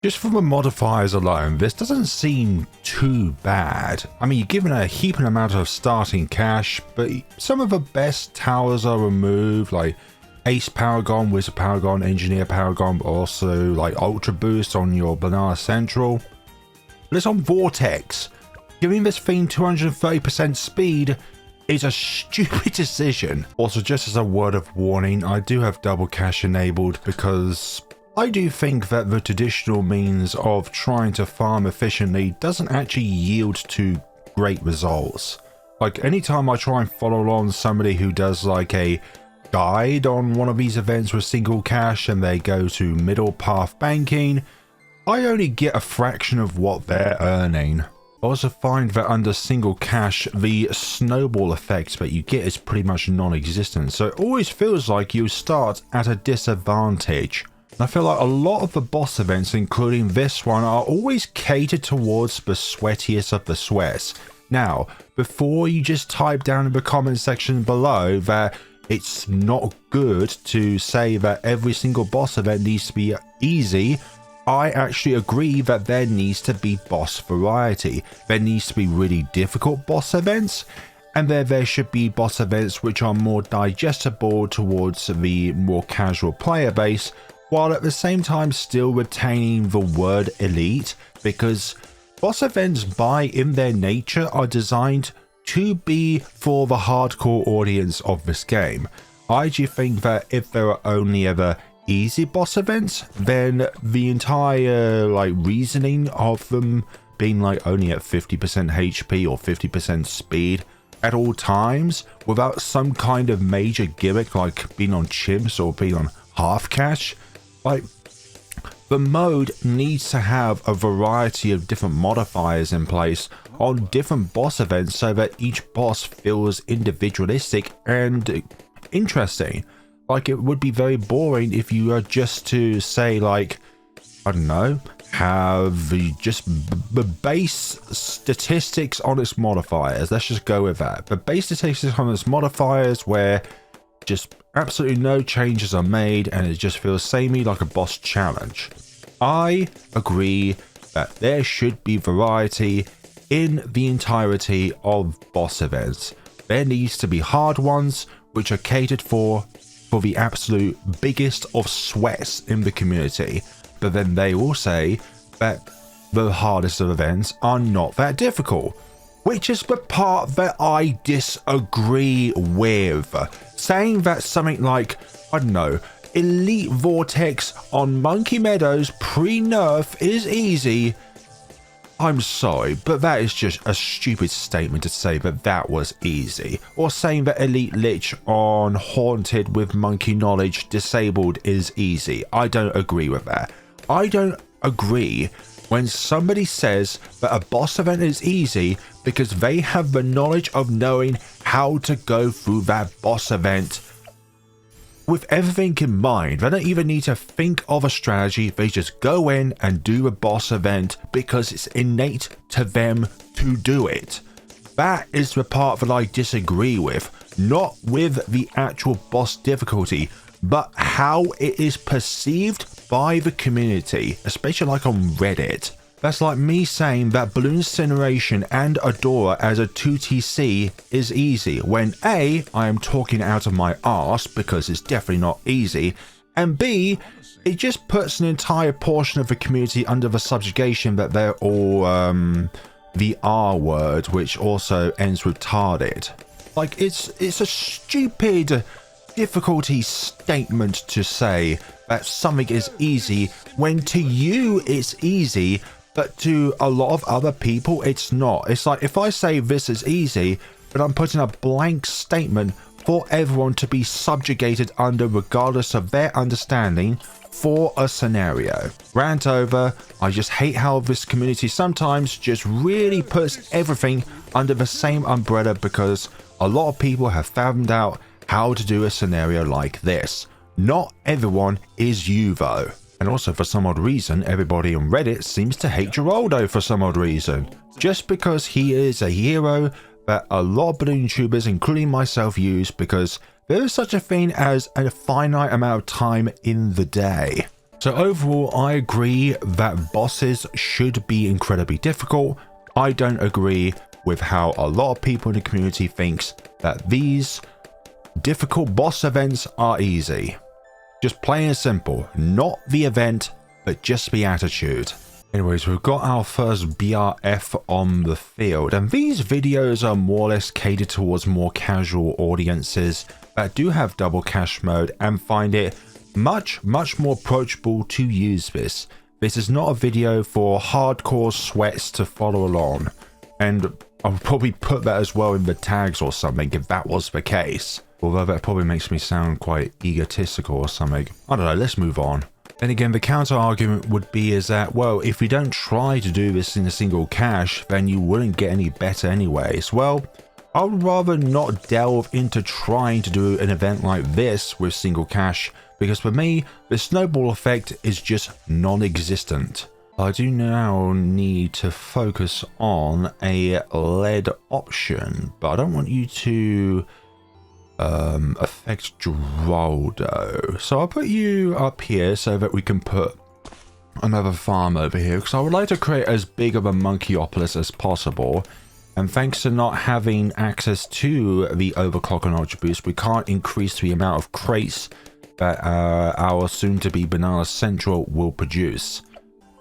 Just from the modifiers alone, this doesn't seem too bad. I mean, you're given a heaping amount of starting cash, but some of the best towers are removed, like Ace Paragon, Wizard Paragon, Engineer Paragon, but also like Ultra Boost on your Banana Central. But it's on Vortex. Giving this thing 230% speed is a stupid decision. Also, just as a word of warning, I do have double cash enabled because I do think that the traditional means of trying to farm efficiently doesn't actually yield to great results. Like, anytime I try and follow along somebody who does like a guide on one of these events with single cash and they go to middle path banking, I only get a fraction of what they're earning. I also find that under single cash, the snowball effect that you get is pretty much non-existent, so it always feels like you start at a disadvantage. I feel like a lot of the boss events, including this one, are always catered towards the sweatiest of the sweats. Now, before you just type down in the comment section below that it's not good to say that every single boss event needs to be easy, I actually agree that there needs to be boss variety. There needs to be really difficult boss events, and there should be boss events which are more digestible towards the more casual player base, while at the same time still retaining the word elite, because boss events by in their nature are designed to be for the hardcore audience of this game. I do think that if there are only ever easy boss events, then the entire like reasoning of them being like only at 50% HP or 50% speed at all times without some kind of major gimmick like being on chimps or being on half cash, like the mode needs to have a variety of different modifiers in place on different boss events so that each boss feels individualistic and interesting. Like, it would be very boring if you were just to say, like, I don't know, have just the base statistics on its modifiers. Let's just go with that. The base statistics on its modifiers where just absolutely no changes are made and it just feels samey like a boss challenge. I agree that there should be variety in the entirety of boss events. There needs to be hard ones which are catered for the absolute biggest of sweats in the community, but then they all say that the hardest of events are not that difficult, which is the part that I disagree with. Saying that something like, I don't know, Elite Vortex on Monkey Meadows pre-nerf is easy, I'm sorry, but that is just a stupid statement to say that that was easy. Or saying that Elite Lich on Haunted with Monkey Knowledge disabled is easy. I don't agree with that. I don't agree when somebody says that a boss event is easy because they have the knowledge of knowing how to go through that boss event. With everything in mind, they don't even need to think of a strategy, they just go in and do a boss event because it's innate to them to do it. That is the part that I disagree with, not with the actual boss difficulty, but how it is perceived by the community, especially like on Reddit. That's like me saying that Bloons Incineration and Adora as a 2TC is easy, when A, I am talking out of my arse because it's definitely not easy, and B, it just puts an entire portion of the community under the subjugation that they're all the R word, which also ends with tarded. Like, it's a stupid difficulty statement to say that something is easy when to you it's easy, but to a lot of other people it's not. It's like if I say this is easy, but I'm putting a blank statement for everyone to be subjugated under regardless of their understanding for a scenario. Rant over. I just hate how this community sometimes just really puts everything under the same umbrella because a lot of people have found out how to do a scenario like this. Not everyone is you though. And also, for some odd reason, everybody on Reddit seems to hate Geraldo for some odd reason. Just because he is a hero that a lot of Bloons tubers, including myself, use because there is such a thing as a finite amount of time in the day. So overall, I agree that bosses should be incredibly difficult. I don't agree with how a lot of people in the community thinks that these difficult boss events are easy. Just plain and simple, not the event, but just the attitude. Anyways, we've got our first BRF on the field, and these videos are more or less catered towards more casual audiences that do have double cash mode and find it much more approachable to use this. This is not a video for hardcore sweats to follow along, and I'll probably put that as well in the tags or something if that was the case. Although that probably makes me sound quite egotistical or something. I don't know, let's move on. Then again, the counter argument would be is that, well, if you don't try to do this in a single cache, then you wouldn't get any better anyways. Well, I would rather not delve into trying to do an event like this with single cache, because for me, the snowball effect is just non-existent. I do now need to focus on a lead option, but I don't want you to affect Droldo. So I'll put you up here so that we can put another farm over here, because I would like to create as big of a monkeyopolis as possible. And thanks to not having access to the overclock and ultra boost, we can't increase the amount of crates that our soon-to-be Banana Central will produce.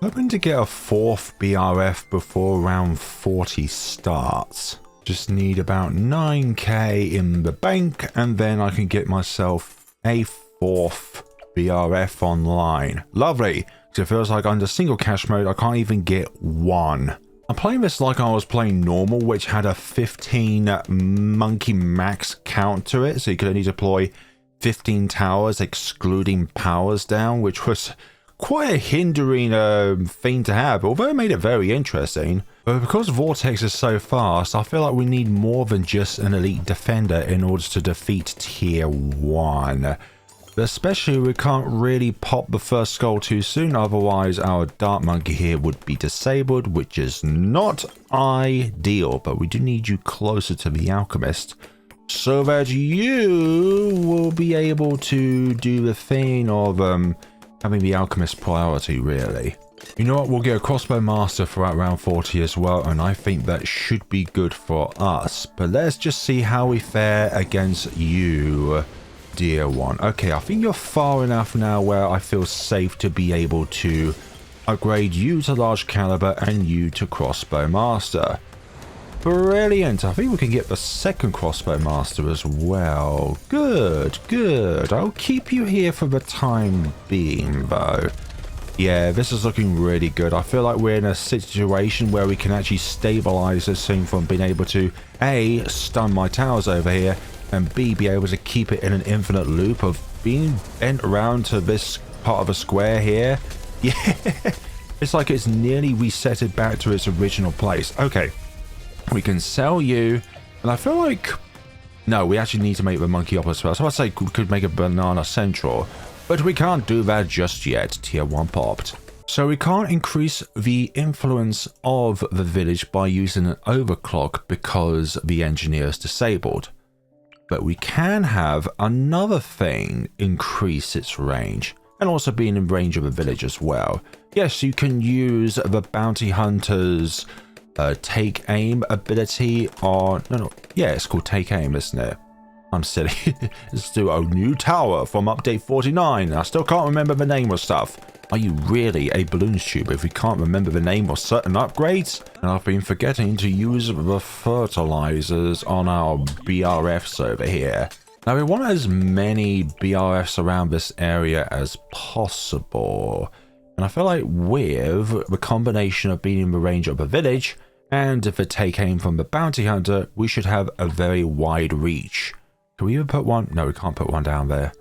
Hoping to get a 4th BRF before round 40 starts. Just need about 9k in the bank, and then I can get myself a 4th BRF online. Lovely, because it feels like under single cache mode I can't even get one. I'm playing this like I was playing normal, which had a 15 monkey max count to it, so you could only deploy 15 towers excluding powers down, which was quite a hindering thing to have, although it made it very interesting. But because Vortex is so fast, I feel like we need more than just an elite defender in order to defeat tier 1. But especially we can't really pop the first skull too soon, otherwise our dart monkey here would be disabled, which is not ideal. But we do need you closer to the alchemist, so that you will be able to do the thing of having the alchemist priority, really. You know what, we'll get a crossbow master throughout round 40 as well, and I think that should be good for us. But let's just see how we fare against you, dear one. Okay, I think you're far enough now where I feel safe to be able to upgrade you to large caliber and you to crossbow master. Brilliant. I think we can get the second crossbow master as well. Good, good. I'll keep you here for the time being, though. Yeah, this is looking really good. I feel like we're in a situation where we can actually stabilize this thing from being able to A, stun my towers over here, and B, be able to keep it in an infinite loop of being bent around to this part of a square here. Yeah, it's like it's nearly resetted back to its original place. Okay. We can sell you, and I feel like, no, we actually need to make the monkeyopolis first. So I'd say we could make a Banana Central, but we can't do that just yet. Tier 1 popped. So we can't increase the influence of the village by using an overclock because the engineer is disabled. But we can have another thing increase its range, and also being in range of a village as well. Yes, you can use the bounty hunter's take aim ability on yeah, it's called take aim, isn't it? I'm silly. Let's do a new tower from update 49. I still can't remember the name of stuff. Are you really a Bloons tube if we can't remember the name of certain upgrades? And I've been forgetting to use the fertilizers on our BRFs over here. Now we want as many BRFs around this area as possible, and I feel like with the combination of being in the range of a village and if it take aim from the bounty hunter, we should have a very wide reach. Can we even put one? No, we can't put one down there.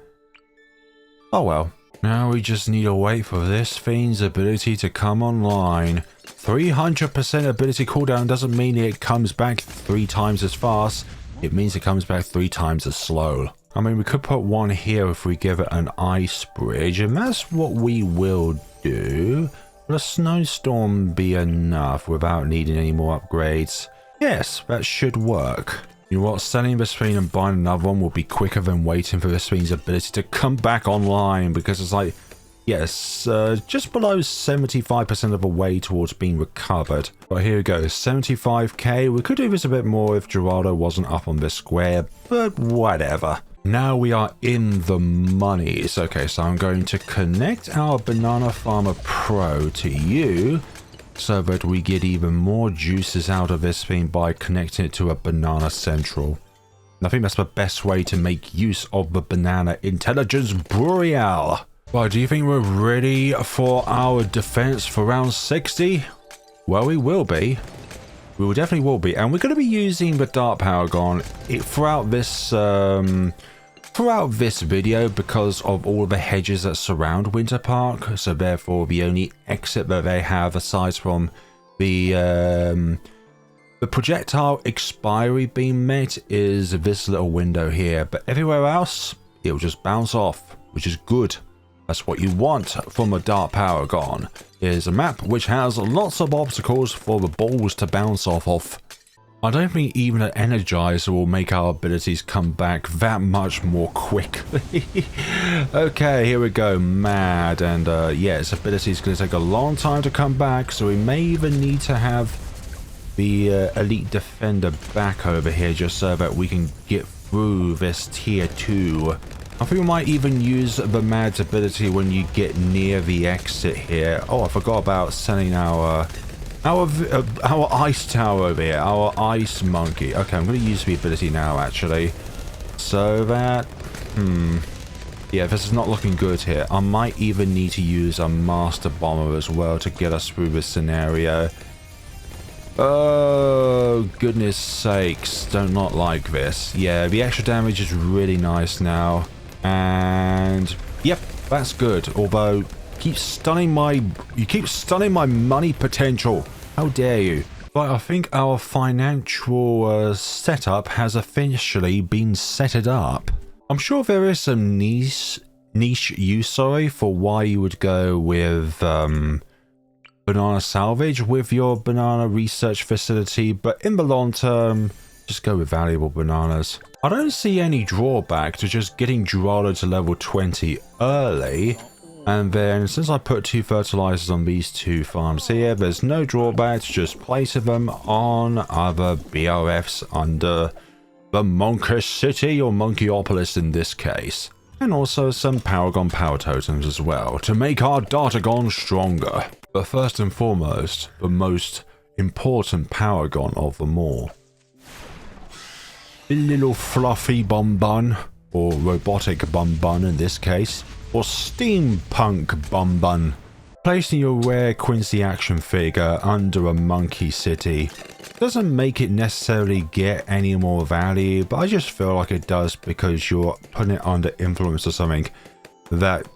Oh well. Now we just need to wait for this thing's ability to come online. 300% ability cooldown doesn't mean it comes back 3 times as fast. It means it comes back 3 times as slow. I mean, we could put one here if we give it an ice bridge, and that's what we will do. Will a snowstorm be enough without needing any more upgrades? Yes, that should work. You know what, selling this thing and buying another one will be quicker than waiting for this thing's ability to come back online, because it's like, Yes, just below 75% of the way towards being recovered. But here we go, 75k. We could do this a bit more if Gerardo wasn't up on this square, but whatever. Now we are in the monies. Okay, so I'm going to connect our Banana Farmer Pro to you so that we get even more juices out of this thing by connecting it to a Banana Central. And I think that's the best way to make use of the Banana Intelligence Boreal. Right, do you think we're ready for our defense for round 60? Well, we will be. We will definitely will be. And we're going to be using the Dark Paragon throughout this video because of all the hedges that surround Winter Park. So therefore, the only exit that they have aside from the projectile expiry being met is this little window here. But everywhere else, it'll just bounce off, which is good. That's what you want from a Dark Paragon, is a map which has lots of obstacles for the balls to bounce off of. I don't think even an Energizer will make our abilities come back that much more quickly. Okay, here we go, Mad, and yeah, its ability is going to take a long time to come back, so we may even need to have the Elite Defender back over here just so that we can get through this tier 2. I think we might even use the Mad's ability when you get near the exit here. Oh, I forgot about sending our ice tower over here, our ice monkey. Okay, I'm going to use the ability now, actually. So that... yeah, this is not looking good here. I might even need to use a Master Bomber as well to get us through this scenario. Oh, goodness sakes. Don't not like this. Yeah, the extra damage is really nice now. And yep, that's good. Although you keep stunning my money potential. How dare you? But I think our financial setup has officially been setted up. I'm sure there is some niche use, for why you would go with banana salvage with your banana research facility, but in the long term, just go with valuable bananas. I don't see any drawback to just getting Gerardo to level 20 early, and then since I put 2 fertilizers on these 2 farms here, there's no drawback to just placing them on other BRFs under the Monka City, or Monkeyopolis in this case. And also some Paragon power totems as well, to make our Dartagon stronger. But first and foremost, the most important Paragon of them all. A little fluffy bun, or robotic bun in this case, or steampunk bun. Placing your rare Quincy action figure under a monkey city doesn't make it necessarily get any more value, but I just feel like it does because you're putting it under influence or something that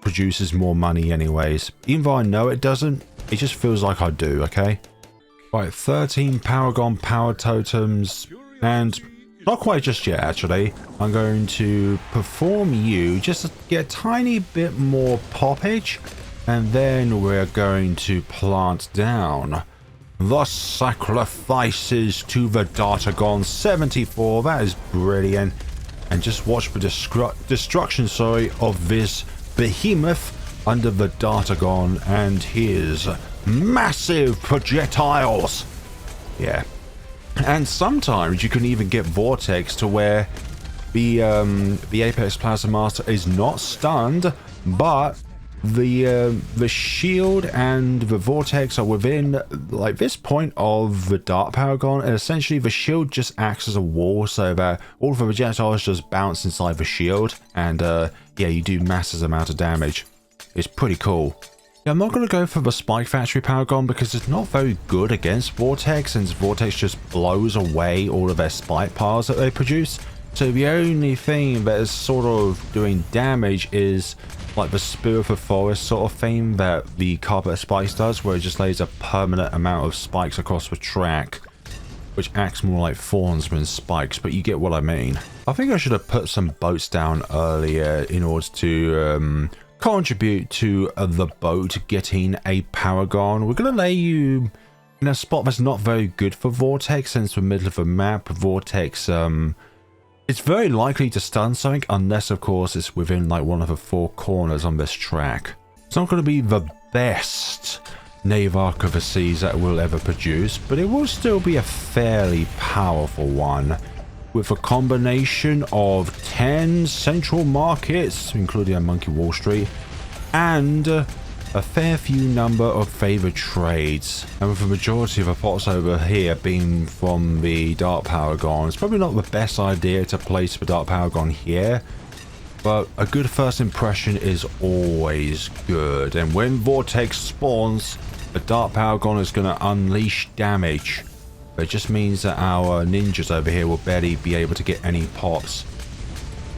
produces more money anyways. Even though I know it doesn't, it just feels like I do, okay? Right, 13 Paragon power totems, and not quite just yet actually. I'm going to perform you just to get a tiny bit more poppage, and then we're going to plant down the sacrifices to the Dartagon 74. That is brilliant. And just watch the destruction, of this behemoth under the Dartagon and his massive projectiles. Yeah. And sometimes you can even get Vortex to where the Apex Plasma Master is not stunned, but the shield and the Vortex are within like this point of the Dark Paragon, and essentially the shield just acts as a wall so that all of the projectiles just bounce inside the shield, and yeah, you do massive amount of damage. It's pretty cool. Yeah, I'm not going to go for the Spike Factory Paragon because it's not very good against Vortex, since Vortex just blows away all of their spike piles that they produce. So the only thing that is sort of doing damage is like the Spear of the Forest sort of thing that the Carpet Spikes does, where it just lays a permanent amount of spikes across the track, which acts more like thorns than spikes, but you get what I mean. I think I should have put some boats down earlier in order to contribute to the boat getting a Paragon. We're going to lay you in a spot that's not very good for Vortex, since the middle of the map, Vortex, it's very likely to stun something, unless of course it's within like one of the 4 corners on this track. It's not going to be the best Nave Arc of the Seas that we'll ever produce, but it will still be a fairly powerful one, with a combination of 10 central markets, including a Monkey Wall Street, and a fair few number of favoured trades. And with the majority of the pots over here being from the Dark Paragon, it's probably not the best idea to place the Dark Paragon here, but a good first impression is always good. And when Vortex spawns, the Dark Paragon is going to unleash damage. It just means that our ninjas over here will barely be able to get any pops.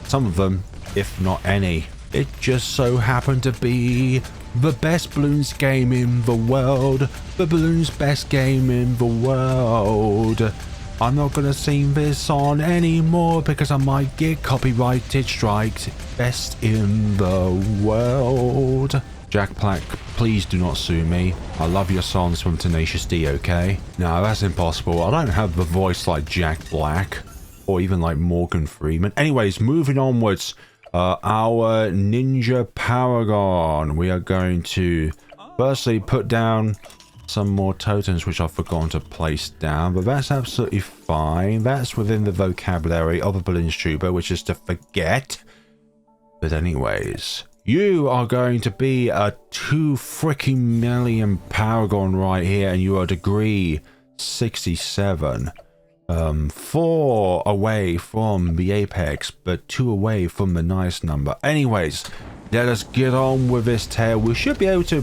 Some of them, if not any. It just so happened to be the best Bloons game in the world. The Bloons best game in the world. I'm not going to sing this on anymore because I might get copyrighted strikes. Best in the world. Jack Black, please do not sue me. I love your songs from Tenacious D, okay? No, that's impossible. I don't have the voice like Jack Black. Or even like Morgan Freeman. Anyways, moving onwards. Our Ninja Paragon. We are going to firstly put down some more totems which I've forgotten to place down. But that's absolutely fine. That's within the vocabulary of a Bloons Trooper, which is to forget. But anyways, you are going to be a 2 freaking million Paragon right here, and you are degree 67. 4 away from the apex, but 2 away from the nice number. Anyways, let us get on with this tail. We should be able to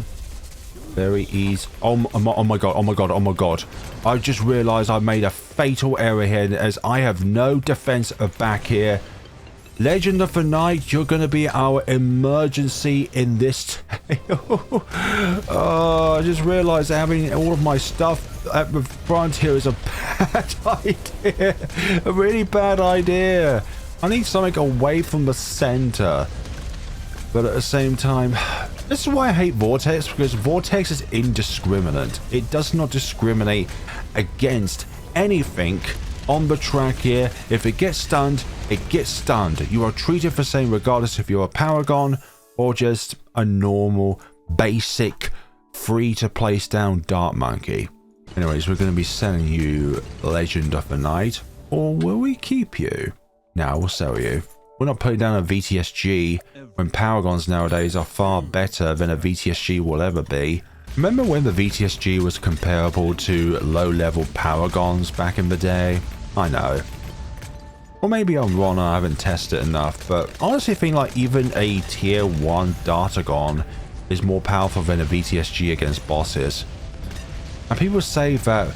very easy. Oh my god. I just realized I made a fatal error here, as I have no defense of back here. Legend of the Night, you're going to be our emergency in this tail. I just realized having all of my stuff at the front here is a bad idea. A really bad idea. I need something away from the center. But at the same time, this is why I hate Vortex, because Vortex is indiscriminate. It does not discriminate against anything on the track here. If it gets stunned, it gets stunned. You are treated the same regardless if you're a Paragon or just a normal, basic, free to place down Dart Monkey. Anyways, we're going to be selling you Legend of the Night, or will we keep you? No, we'll sell you. We're not putting down a VTSG when Paragons nowadays are far better than a VTSG will ever be. Remember when the VTSG was comparable to low-level Paragons back in the day? I know. Or maybe I'm wrong and I haven't tested it enough, but honestly I think like even a tier 1 Dartagon is more powerful than a VTSG against bosses. And people say that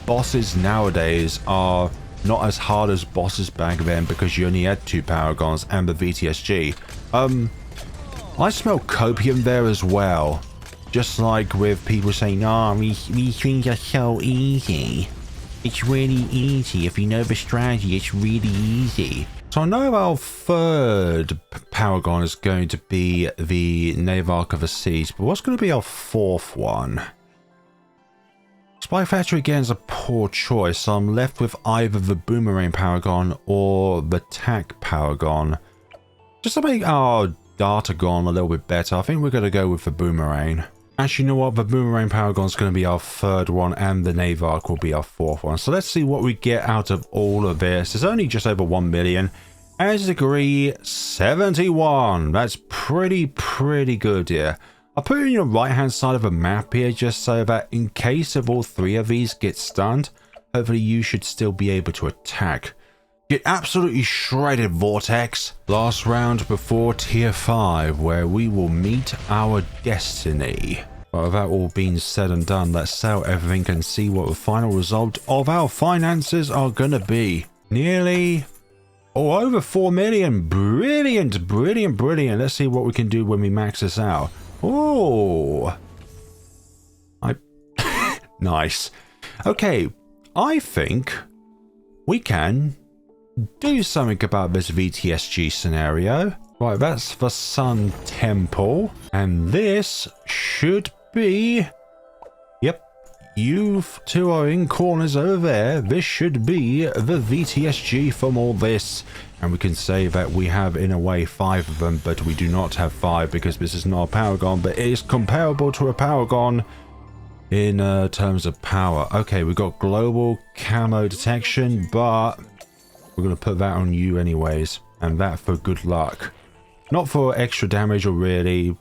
bosses nowadays are not as hard as bosses back then because you only had 2 Paragons and the VTSG. I smell copium there as well. Just like with people saying, oh, these things are so easy. It's really easy. If you know the strategy, it's really easy. So I know our third Paragon is going to be the Nave Arc of the Seas, but what's going to be our fourth one? Spy Factory again is a poor choice, so I'm left with either the Boomerang Paragon or the Tac Paragon. Just to make our Dartagon a little bit better, I think we're going to go with the Boomerang. Actually, you know what? The Boomerang Paragon is going to be our third one, and the Nave Arc will be our fourth one. So let's see what we get out of all of this. It's only just over 1 million. As degree 71. That's pretty good here. I'll put it on your right-hand side of the map here, just so that in case of all 3 of these get stunned, hopefully you should still be able to attack. Get absolutely shredded, Vortex. Last round before tier 5, where we will meet our destiny. But with that all being said and done, let's sell everything and see what the final result of our finances are gonna be. Nearly, over 4 million. Brilliant. Let's see what we can do when we max this out. Oh, nice. Okay, I think we can do something about this VTSG scenario. Right, that's the Sun Temple. And this should be... Yep, you two are in corners over there. This should be the VTSG from all this. And we can say that we have, in a way, 5 of them, but we do not have 5 because this is not a Paragon, but it is comparable to a Paragon in terms of power. Okay, we've got global camo detection, but we're going to put that on you anyways, and that for good luck. Not for extra damage or really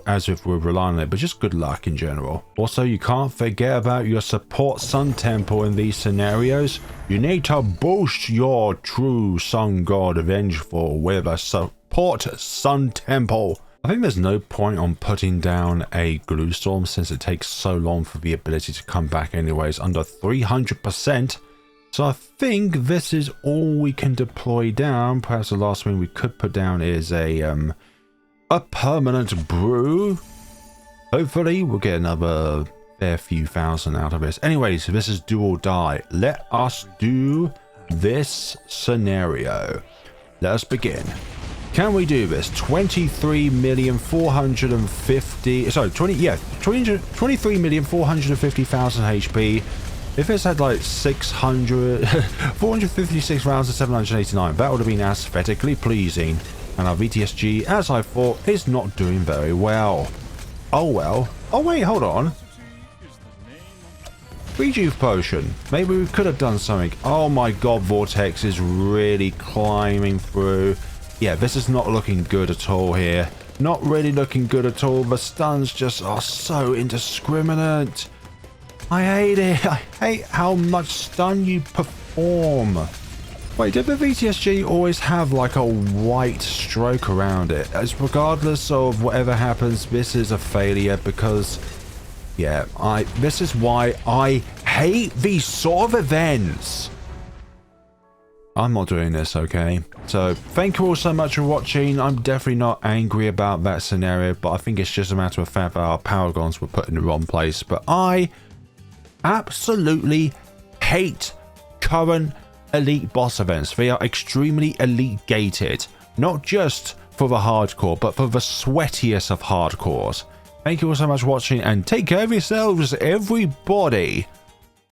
as if we're relying on it, but just good luck in general. Also, you can't forget about your support Sun Temple in these scenarios. You need to boost your true Sun God Vengeful with a support Sun Temple. I think there's no point on putting down a Glue Storm since it takes so long for the ability to come back anyways, under 300%. So I think this is all we can deploy down. Perhaps the last thing we could put down is a permanent brew. Hopefully we'll get another fair few thousand out of this. Anyways, this is do or die. Let us do this scenario. Let us begin. Can we do this? 23,450,000 HP. If it's had like 456,789, that would have been aesthetically pleasing. And our VTSG, as I thought, is not doing very well. Oh well. Oh wait, hold on. Rejuve potion. Maybe we could have done something. Oh my god, Vortex is really climbing through. Yeah, this is not looking good at all here. Not really looking good at all. The stuns just are so indiscriminate. I hate it. I hate how much stun you perform. Wait, did the VTSG always have like a white stroke around it? As regardless of whatever happens, this is a failure because, yeah, this is why I hate these sort of events. I'm not doing this, okay? So, thank you all so much for watching. I'm definitely not angry about that scenario, but I think it's just a matter of fact that our Paragons were put in the wrong place. But I absolutely hate current elite boss events. They are extremely elite gated, not just for the hardcore, but for the sweatiest of hardcores. Thank you all so much for watching, and take care of yourselves, everybody.